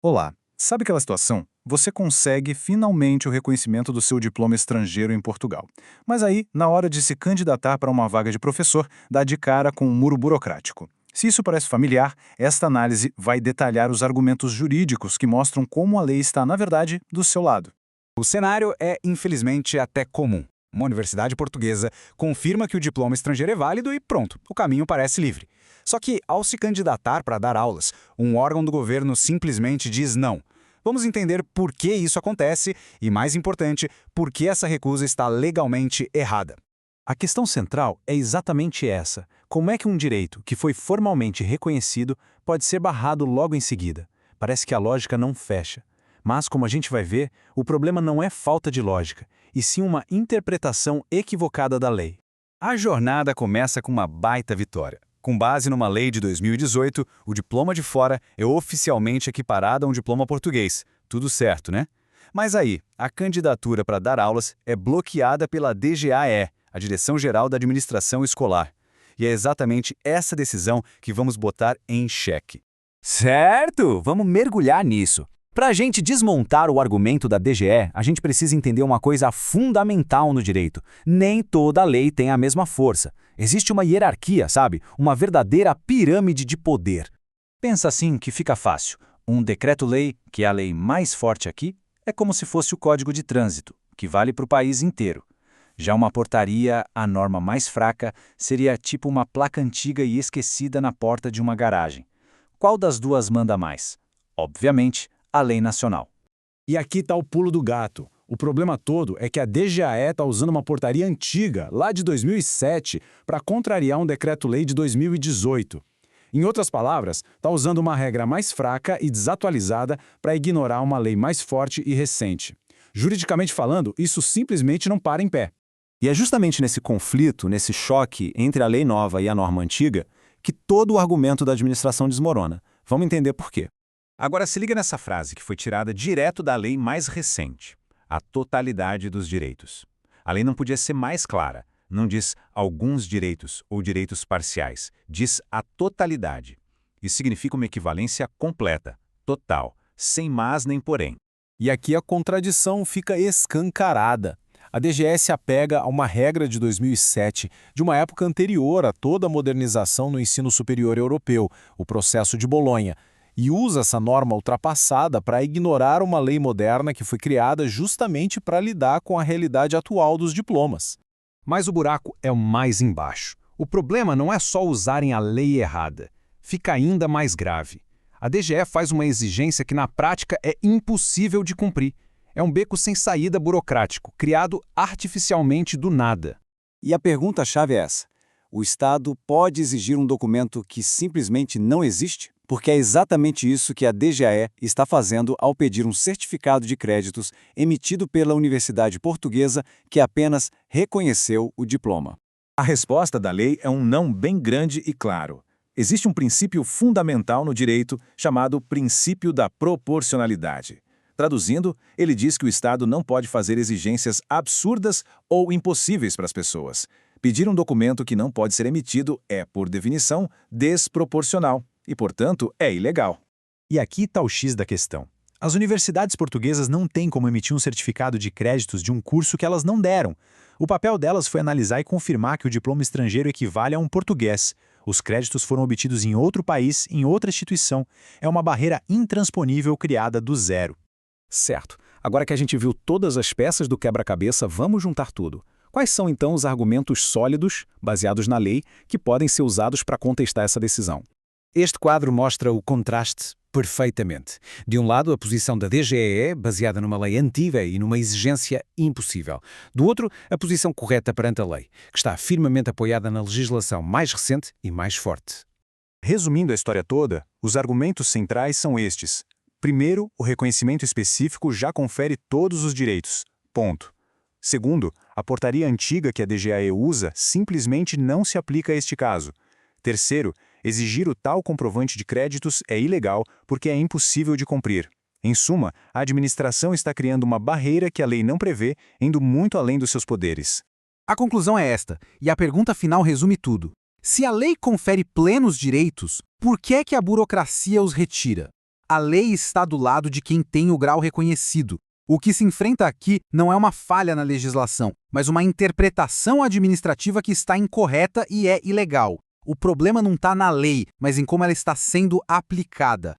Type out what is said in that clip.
Olá, sabe aquela situação? Você consegue finalmente o reconhecimento do seu diploma estrangeiro em Portugal. Mas aí, na hora de se candidatar para uma vaga de professor, dá de cara com um muro burocrático. Se isso parece familiar, esta análise vai detalhar os argumentos jurídicos que mostram como a lei está, na verdade, do seu lado. O cenário é, infelizmente, até comum. Uma universidade portuguesa confirma que o diploma estrangeiro é válido e pronto, o caminho parece livre. Só que, ao se candidatar para dar aulas, um órgão do governo simplesmente diz não. Vamos entender por que isso acontece e, mais importante, por que essa recusa está legalmente errada. A questão central é exatamente essa. Como é que um direito que foi formalmente reconhecido pode ser barrado logo em seguida? Parece que a lógica não fecha. Mas, como a gente vai ver, o problema não é falta de lógica, e sim uma interpretação equivocada da lei. A jornada começa com uma baita vitória. Com base numa lei de 2018, o diploma de fora é oficialmente equiparado a um diploma português. Tudo certo, né? Mas aí, a candidatura para dar aulas é bloqueada pela DGAE, a Direção-Geral da Administração Escolar. E é exatamente essa decisão que vamos botar em xeque. Certo! Vamos mergulhar nisso. Para a gente desmontar o argumento da DGE, a gente precisa entender uma coisa fundamental no direito. Nem toda lei tem a mesma força. Existe uma hierarquia, sabe? Uma verdadeira pirâmide de poder. Pensa assim que fica fácil. Um decreto-lei, que é a lei mais forte aqui, é como se fosse o Código de Trânsito, que vale para o país inteiro. Já uma portaria, a norma mais fraca, seria tipo uma placa antiga e esquecida na porta de uma garagem. Qual das duas manda mais? Obviamente, a lei nacional. E aqui está o pulo do gato. O problema todo é que a DGAE está usando uma portaria antiga, lá de 2007, para contrariar um decreto-lei de 2018. Em outras palavras, está usando uma regra mais fraca e desatualizada para ignorar uma lei mais forte e recente. Juridicamente falando, isso simplesmente não para em pé. E é justamente nesse conflito, nesse choque entre a lei nova e a norma antiga, que todo o argumento da administração desmorona. Vamos entender por quê. Agora se liga nessa frase que foi tirada direto da lei mais recente. A totalidade dos direitos. A lei não podia ser mais clara. Não diz alguns direitos ou direitos parciais. Diz a totalidade. Isso significa uma equivalência completa, total, sem mas nem porém. E aqui a contradição fica escancarada. A DGE se apega a uma regra de 2007, de uma época anterior a toda a modernização no ensino superior europeu, o processo de Bolonha, e usa essa norma ultrapassada para ignorar uma lei moderna que foi criada justamente para lidar com a realidade atual dos diplomas. Mas o buraco é o mais embaixo. O problema não é só usarem a lei errada. Fica ainda mais grave. A DGE faz uma exigência que na prática é impossível de cumprir. É um beco sem saída burocrático, criado artificialmente do nada. E a pergunta-chave é essa: o Estado pode exigir um documento que simplesmente não existe? Porque é exatamente isso que a DGAE está fazendo ao pedir um certificado de créditos emitido pela Universidade Portuguesa que apenas reconheceu o diploma. A resposta da lei é um não bem grande e claro. Existe um princípio fundamental no direito chamado princípio da proporcionalidade. Traduzindo, ele diz que o Estado não pode fazer exigências absurdas ou impossíveis para as pessoas. Pedir um documento que não pode ser emitido é, por definição, desproporcional e, portanto, é ilegal. E aqui está o X da questão. As universidades portuguesas não têm como emitir um certificado de créditos de um curso que elas não deram. O papel delas foi analisar e confirmar que o diploma estrangeiro equivale a um português. Os créditos foram obtidos em outro país, em outra instituição. É uma barreira intransponível criada do zero. Certo. Agora que a gente viu todas as peças do quebra-cabeça, vamos juntar tudo. Quais são, então, os argumentos sólidos, baseados na lei, que podem ser usados para contestar essa decisão? Este quadro mostra o contraste perfeitamente. De um lado, a posição da DGE, baseada numa lei antiga e numa exigência impossível. Do outro, a posição correta perante a lei, que está firmemente apoiada na legislação mais recente e mais forte. Resumindo a história toda, os argumentos centrais são estes. Primeiro, o reconhecimento específico já confere todos os direitos. Ponto. Segundo, a portaria antiga que a DGAE usa simplesmente não se aplica a este caso. Terceiro, exigir o tal comprovante de créditos é ilegal porque é impossível de cumprir. Em suma, a administração está criando uma barreira que a lei não prevê, indo muito além dos seus poderes. A conclusão é esta, e a pergunta final resume tudo. Se a lei confere plenos direitos, por que é que a burocracia os retira? A lei está do lado de quem tem o grau reconhecido. O que se enfrenta aqui não é uma falha na legislação, mas uma interpretação administrativa que está incorreta e é ilegal. O problema não está na lei, mas em como ela está sendo aplicada.